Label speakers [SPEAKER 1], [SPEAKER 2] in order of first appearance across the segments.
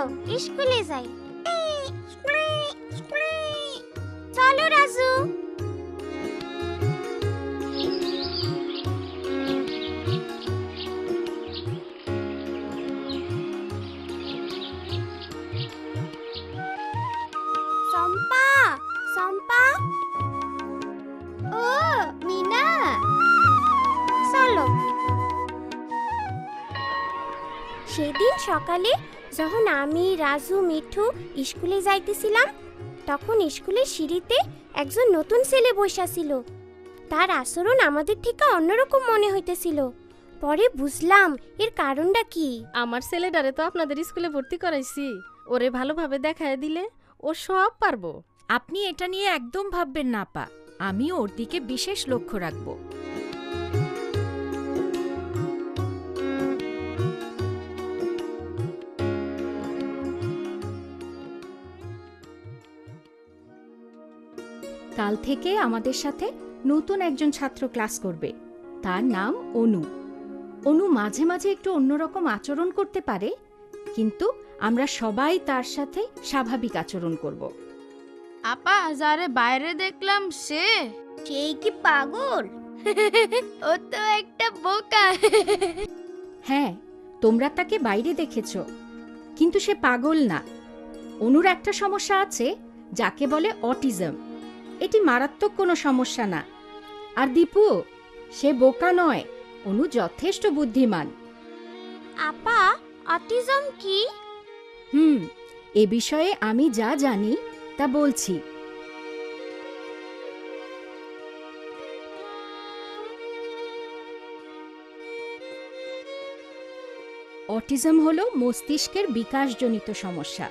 [SPEAKER 1] চলো স্কুলে যাই। চলো রাজু। চম্পা, চম্পা।
[SPEAKER 2] ও মিনা,
[SPEAKER 1] চলো। সেদিন সকালে যখন আমি, রাজু, মিঠু স্কুলে যাইতেছিলাম, তখন স্কুলের সিঁড়িতে একজন নতুন ছেলে বসা ছিল। তার আচরণ আমাদের থেকে অন্যরকম মনে হইতেছিল। পরে বুঝলাম এর কারণটা কি।
[SPEAKER 3] আমার ছেলেটারে তো আপনাদের স্কুলে ভর্তি করাইছি, ওরে ভালোভাবে দেখায় দিলে ও সব পারবো।
[SPEAKER 4] আপনি এটা নিয়ে একদম ভাববেন না আপা, আমি ওর দিকে বিশেষ লক্ষ্য রাখব। কাল থেকে আমাদের সাথে নতুন একজন ছাত্র ক্লাস করবে। তার নাম অনু। অনু মাঝে মাঝে একটু অন্যরকম আচরণ করতে পারে, কিন্তু আমরা সবাই তার সাথে স্বাভাবিক আচরণ করব।
[SPEAKER 2] আপা যারে বাইরে দেখলাম
[SPEAKER 1] সেই কি পাগল?
[SPEAKER 2] ও তো একটা বোকা।
[SPEAKER 4] হ্যাঁ, তোমরা তাকে বাইরে দেখেছ, কিন্তু সে পাগল না। অনুর একটা সমস্যা আছে যাকে বলে অটিজম। এটি মারাত্মক কোনো সমস্যা না। আর দীপু, সে বোকা নয়, অনু যথেষ্ট বুদ্ধিমান।
[SPEAKER 1] আপা, অটিজম কি?
[SPEAKER 4] এ বিষয়ে আমি যা জানি তা বলছি। অটিজম হলো মস্তিষ্কের বিকাশজনিত সমস্যা।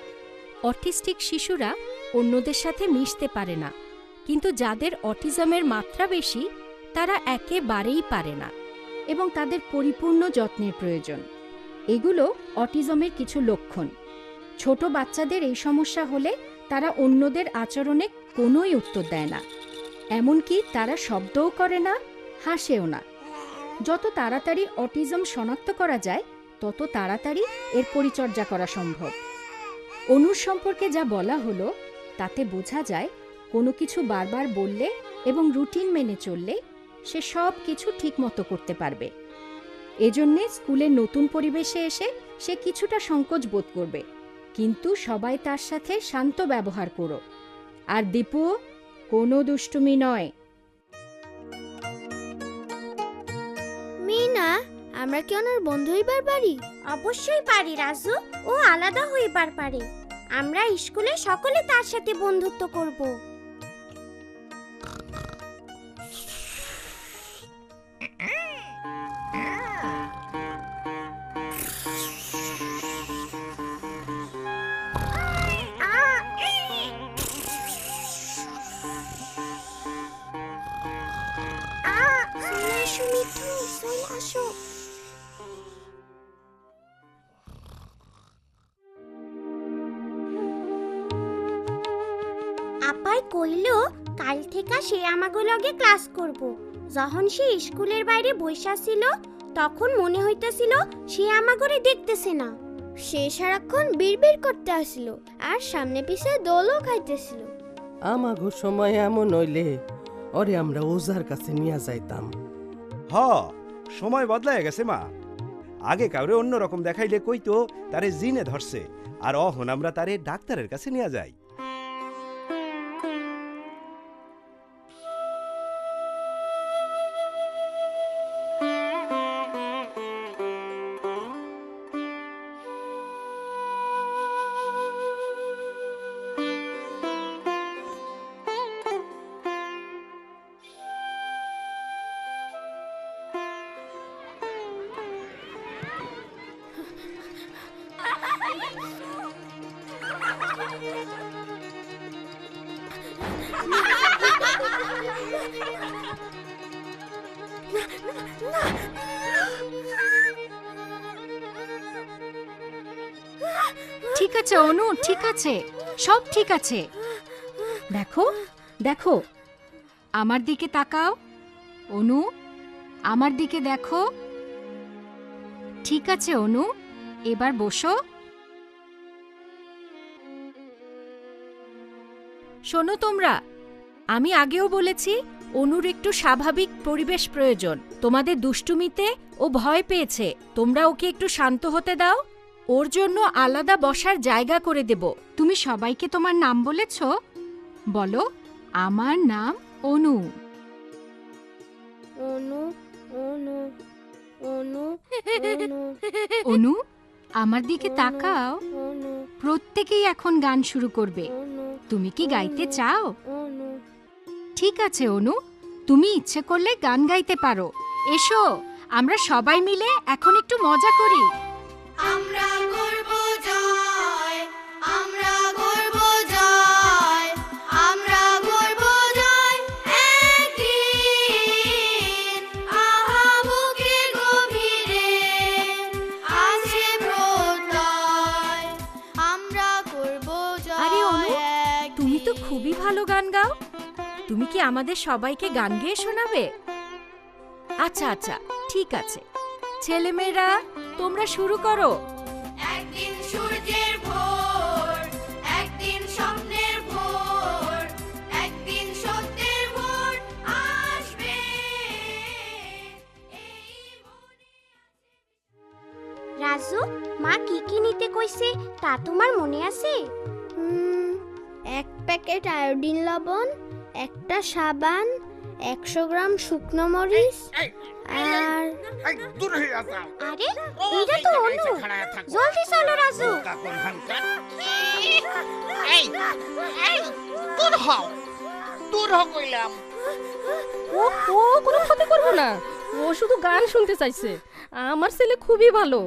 [SPEAKER 4] অটিস্টিক শিশুরা অন্যদের সাথে মিশতে পারে না, কিন্তু যাদের অটিজমের মাত্রা বেশি তারা একেবারেই পারে না এবং তাদের পরিপূর্ণ যত্নের প্রয়োজন। এগুলো অটিজমের কিছু লক্ষণ। ছোট বাচ্চাদের এই সমস্যা হলে তারা অন্যদের আচরণে কোনোই উত্তর দেয় না, এমনকি তারা শব্দও করে না, হাসেও না। যত তাড়াতাড়ি অটিজম শনাক্ত করা যায় তত তাড়াতাড়ি এর পরিচর্যা করা সম্ভব। অনুর সম্পর্কে যা বলা হলো তাতে বোঝা যায় কোনো কিছু বারবার বললে এবং রুটিন মেনে চললে সে সব কিছু ঠিকমতো করতে পারবে। এজন্যে স্কুলের নতুন পরিবেশে এসে সে কিছুটা সংকোচ বোধ করবে, কিন্তু সবাই তার সাথে শান্ত ব্যবহার করো। আর দীপু, কোনো দুষ্টুমি নয়।
[SPEAKER 2] মিনা, আমরা কি ওনার বন্ধু হইবার পারি?
[SPEAKER 1] অবশ্যই পারি রাজু, ও আলাদা হইবার পারে। আমরা স্কুলে সকলে তার সাথে বন্ধুত্ব করব। আপাই কইল কাল থেকে সে আমাগো লগে ক্লাস করব। যখন সে স্কুলের বাইরে বইসা ছিল তখন মনে হইতেছিল সে আমাগরে দেখতেছে না।
[SPEAKER 2] সে সারাক্ষণ বিড়বিড় করতে আসছিল আর সামনে পিছে দোলও খাইতেছিল।
[SPEAKER 5] আমাগো সময় এমন হইলে ওরে আমরা ওজার কাছে নিয়ে যাইতাম।
[SPEAKER 6] হ, সময় বদলায় গেছে মা। আগে কাউরে অন্যরকম দেখাইলে কইতো তারে জিনে ধরছে, আর অহন আমরা তারে ডাক্তারের কাছে নিয়ে যাই।
[SPEAKER 4] ঠিক আছে অনু, ঠিক আছে, সব ঠিক আছে। দেখো দেখো, আমার দিকে তাকাও। অনু, আমার দিকে দেখো। ঠিক আছে অনু, এবার বসো। শোনো তোমরা, আমি আগেও বলেছি অনুর একটু স্বাভাবিক পরিবেশ প্রয়োজন। তোমাদের দুষ্টুমিতে ও ভয় পেয়েছে, তোমরা ওকে একটু শান্ত হতে দাও। ওর জন্য আলাদা বসার জায়গা করে দেব। তুমি সবাইকে তোমার নাম বলেছ? বলো, আমার নাম অনু।
[SPEAKER 1] অনু অনু অনু অনু
[SPEAKER 4] অনু, আমার দিকে তাকাও।
[SPEAKER 1] অনু
[SPEAKER 4] প্রত্যেকেই এখন গান শুরু করবে।
[SPEAKER 1] অনু
[SPEAKER 4] তুমি কি গাইতে চাও?
[SPEAKER 1] অনু।
[SPEAKER 4] ঠিক আছে অনু, তুমি ইচ্ছে করলে গান গাইতে পারো। এসো, আমরা সবাই মিলে এখন একটু মজা করি।
[SPEAKER 7] আমরা করব জয়, আমরা করব জয়, আমরা করব জয় একদিন। আহা বুকে গভীরে আছে প্রত্যয়, আমরা করব জয়।
[SPEAKER 4] আরে অনু,
[SPEAKER 7] একদিন।
[SPEAKER 4] তুমি তো খুবই ভালো গান গাও। তুমি কি আমাদের সবাইকে গান গেয়ে শোনাবে? আচ্ছা আচ্ছা, ঠিক আছে। ছেলেমেয়েরা, তোমরা শুরু করো।
[SPEAKER 7] একদিন সূর্যের ভোর, একদিন স্বপ্নের ভোর, একদিন সত্যের ভোর আসবে।
[SPEAKER 1] রাজু, মা কি কি নিতে কইছে তা তোমার মনে আছে?
[SPEAKER 2] এক প্যাকেট আয়োডিন লবণ, একটা সাবান, 100 গ্রাম শুকনো মরিচ আর
[SPEAKER 1] আরে এটা তো অনু। জলদি চলো রাজু।
[SPEAKER 3] ও ও কোনো ক্ষতি করবো না, ও শুধু গান শুনতে চাইছে। আমার ছেলে খুবই ভালো,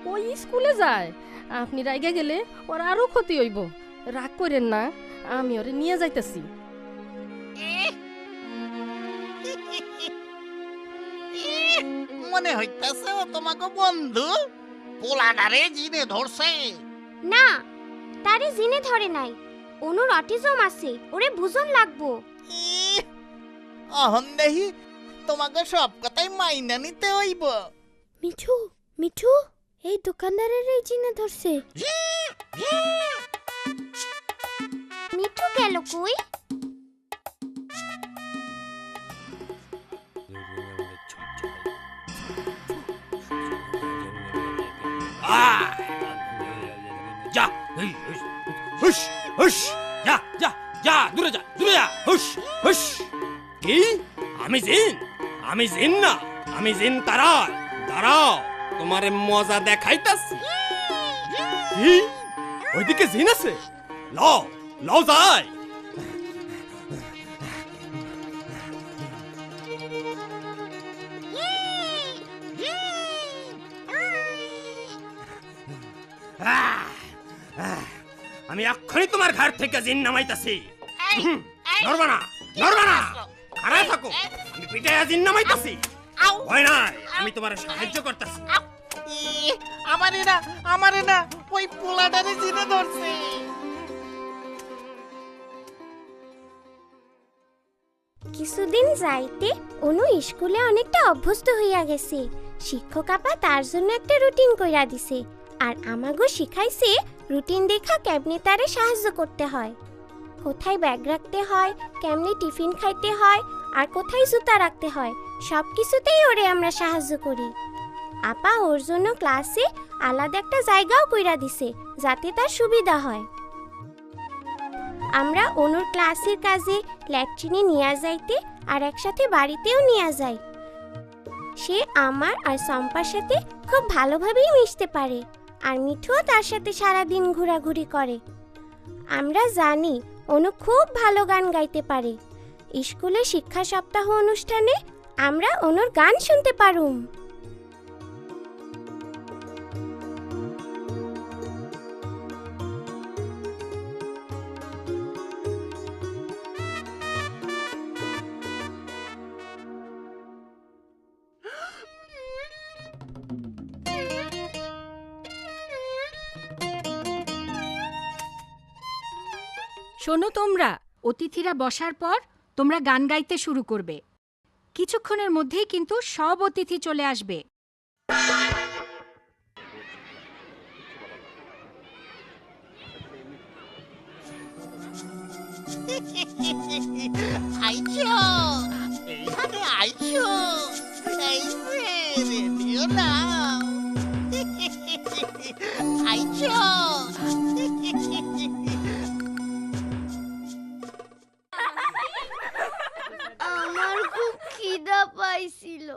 [SPEAKER 3] ও স্কুলে যায়। আপনি রাইগে গেলে ওর আরো ক্ষতি হইব। রাগ করেন না, আমি ওরে নিয়ে যাইতেছি।
[SPEAKER 8] মনে হইতাছে ও তোমাকে বন্ধু পোলাডারে জিনে ধরছে।
[SPEAKER 1] না, তারে জিনে ধরে নাই। অনুর অটিজম আছে, ওরে বুঝন লাগবো।
[SPEAKER 8] ইহ, অহন দেহি তোমাকে সব কথাই মাইনা নিতে হইব।
[SPEAKER 2] মিঠু, মিঠু, এই দোকানদারের এই চিনে ধরছে।
[SPEAKER 1] মিঠু গেল কই?
[SPEAKER 9] যা, হুশ হুশ, যা যা যা, দূরে যা, দূরে যা, হুশ হুশ। কি? আমি জিন? আমি জিন না, আমি জিন তারাই। দাঁড়াও, তোমারে মজা দেখাইতাছি। কি? ওইদিকে জিন আছে? লও লও যাই। আমি এক্ষুনি তোমার ঘর থেকে জিন নামাইতাছি। নড়বা না, নড়বা না, খাড়ায় থাকো। আমি পিটাইয়া জিন নামাইতাছি। ভয় নাই, আমি তোমার সাহায্য করতেছি।
[SPEAKER 8] ইহ, আমারে না ওই পোলাডারে জিনে ধরছে।
[SPEAKER 1] কিছুদিন যাইতে অনু স্কুলে অনেকটা অভ্যস্ত হইয়া গেছে। শিক্ষক আপা তার জন্য একটা রুটিন কইরা দিছে, আর আমাগো শিখাইছে রুটিন দেখা কেমনে তারে সাহায্য করতে হয়। কোথায় ব্যাগ রাখতে হয়, কেমনে টিফিন খাইতে হয়, আর কোথায় জুতা রাখতে হয়, সব কিছুতেই ওরে আমরা সাহায্য করি। আপা ওর জন্য ক্লাসে আলাদা একটা জায়গাও কইরা দিছে, যাতে তার সুবিধা হয়। আমরা অনুর ক্লাসের কাজে ল্যাট্রিনে নিয়ে যাইতে আর একসাথে বাড়িতেও নিয়ে যাই। সে আমার আর সম্পার সাথে খুব ভালোভাবেই মিশতে পারে, আর মিঠুও তার সাথে সারাদিন ঘোরাঘুরি করে। আমরা জানি অনু খুব ভালো গান গাইতে পারে। স্কুলে শিক্ষা সপ্তাহ অনুষ্ঠানে আমরা অনুর গান শুনতে পারুম।
[SPEAKER 4] শোনো তোমরা, অতিথিরা বসার পর তোমরা গান গাইতে শুরু করবে। কিছুক্ষণের মধ্যেই কিন্তু সব অতিথি চলে আসবে।
[SPEAKER 8] আইছো এইখানে আইছো এই যে রেডিও নাও আইছো
[SPEAKER 2] আমার খুব খিদা পাইছিল।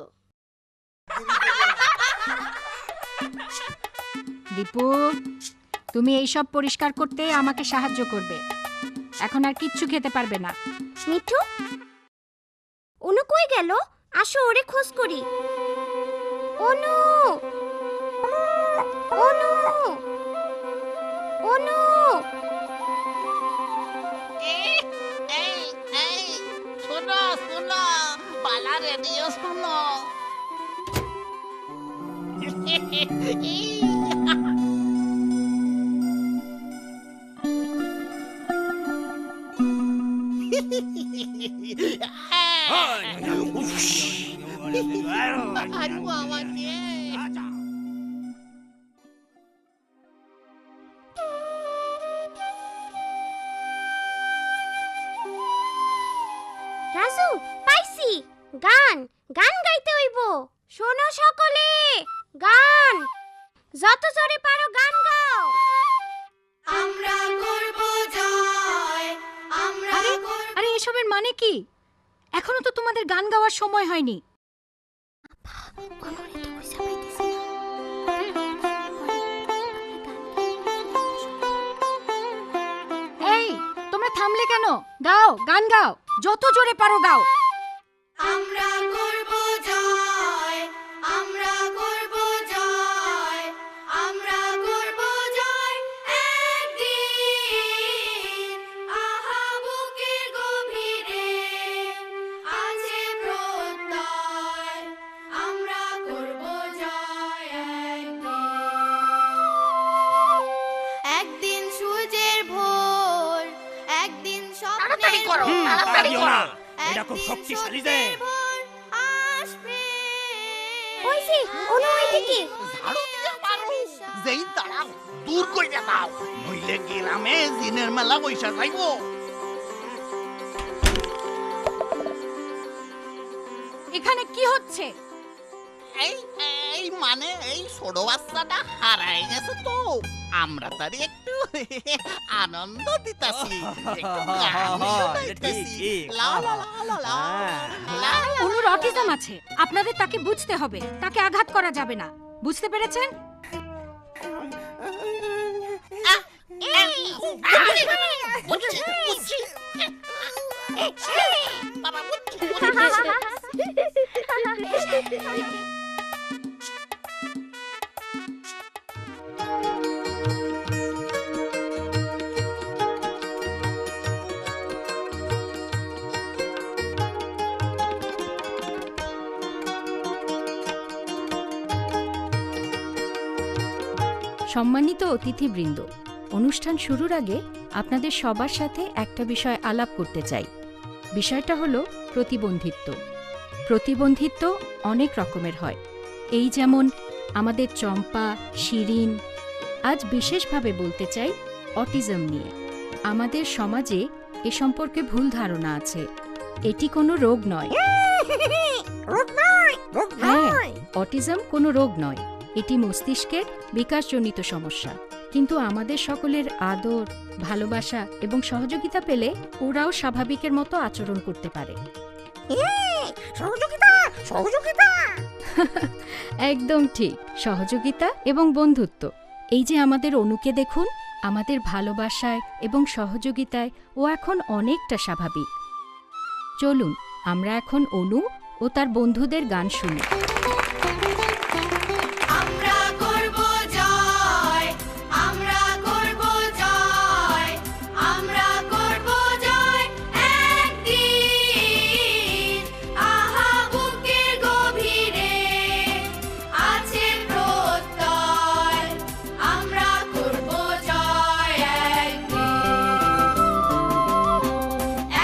[SPEAKER 4] দীপু, তুমি এইসব পরিষ্কার করতে আমাকে সাহায্য করবে। এখন আর কিচ্ছু খেতে পারবে না।
[SPEAKER 1] মিঠু, অনু কই গেল? আসো ওরে খোঁজ করি। অনু, অনু, অনু।
[SPEAKER 8] এই শোনো শোনো পালা রেডিও শোনো আরে বাবা রে
[SPEAKER 1] রাজু, পাইছি গান। গান গাইতে হইব। শোনো সকলে, গান। যত জোরে পারো গান গাও।
[SPEAKER 7] আমরা করব জয়, আমরা করব।
[SPEAKER 4] আরে এসবের মানে কি? এখনো তো তোমাদের গান গাওয়ার সময় হয়নি। এই, তোমরা থামলে কেন? গাও, গান গাও, যত জোরে পারো গাও।
[SPEAKER 7] আমরা করব জয়, আমরা করব জয়, আমরা করব জয় একদিন। আহা বুকের গভীরে আছে প্রত্যয়, আমরা করব জয় একদিন। একদিন সূর্যের ভোর, একদিন স্বপ্নের ভোর,
[SPEAKER 9] এটা খুব শক্তিশালী যে।
[SPEAKER 7] আসবে।
[SPEAKER 1] ওইছি, অনু ওইদিকে।
[SPEAKER 8] ঝাড়ু দিয়ে মারো যেই দাঁড়াও দূর কইরা দাও নইলে গ্রামে জিনের মেলা বইসা যাইবো
[SPEAKER 4] এখানে কি হচ্ছে?
[SPEAKER 8] এই এই মানে এই ছোট বাচ্চাটা হারাই গেছে তো আমরা তারই একটু আনন্দ দিতাছি একটু গান শোনাইতেছি। লা লা লা লা লা লা।
[SPEAKER 4] অনুর অটিজম আছে, আপনাদের তাকে বুঝতে হবে। তাকে আঘাত করা যাবে না, বুঝতে পেরেছেন?
[SPEAKER 8] বুঝছি, বুঝছি। বাবা বুঝছি,
[SPEAKER 4] সম্মানিত অতিথিবৃন্দ, অনুষ্ঠান শুরুর আগে আপনাদের সবার সাথে একটা বিষয় আলাপ করতে চাই। বিষয়টা হলো প্রতিবন্ধিত্ব। প্রতিবন্ধিত্ব অনেক রকমের হয়। এই যেমন আমাদের চম্পা, শিরিন। আজ বিশেষভাবে বলতে চাই অটিজম নিয়ে। আমাদের সমাজে এ সম্পর্কে ভুল ধারণা আছে। এটি কোনো রোগ নয়। হ্যাঁ, অটিজম কোনো রোগ নয়। এটি মস্তিষ্কের বিকাশজনিত সমস্যা। কিন্তু আমাদের সকলের আদর, ভালোবাসা এবং সহযোগিতা পেলে ওরাও স্বাভাবিকের মতো আচরণ করতে পারে। একদম ঠিক, সহযোগিতা এবং বন্ধুত্ব। এই যে আমাদের অনুকে দেখুন, আমাদের ভালোবাসায় এবং সহযোগিতায় ও এখন অনেকটা স্বাভাবিক। চলুন আমরা এখন অনু ও তার বন্ধুদের গান শুনি।
[SPEAKER 7] আমরা করব জয়, আমরা করব জয়, আমরা করব জয় একদিন। আহা বুকের গভীরে আছে প্রত্যয়, আমরা করব জয় একদিন।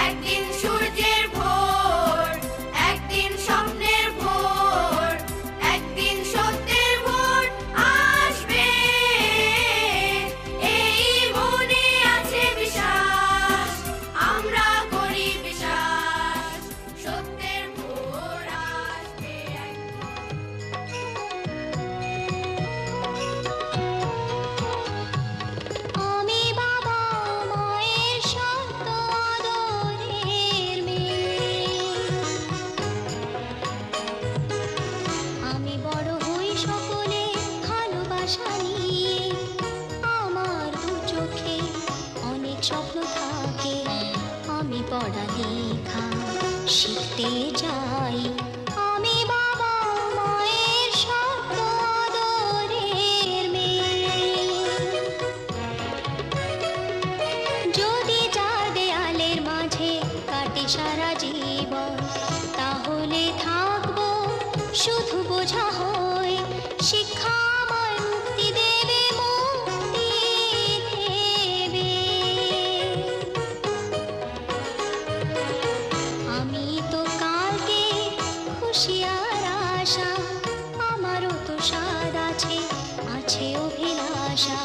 [SPEAKER 7] একদিন সূর্যের ভোর, একদিন স্বপ্নের ভোর,
[SPEAKER 10] আশা নিয়ে আমার দু চোখে অনেক স্বপ্ন থাকে। আমি পড়ালেখা শিখতে চাই, আমি বাবা মায়ের সব আদরের মেয়ে। যদি চার দেয়ালের মাঝে কাটে সারা জীবন, তাহলে থাকবো শুধু বোঝা হয়ে। শিক্ষা আমায় মুক্তি দেবে, মুক্তি দেবে। আমি তো কালকে খুশি আর আশা, আমারও তো স্বাদ আছে, আছে অভিলাষা।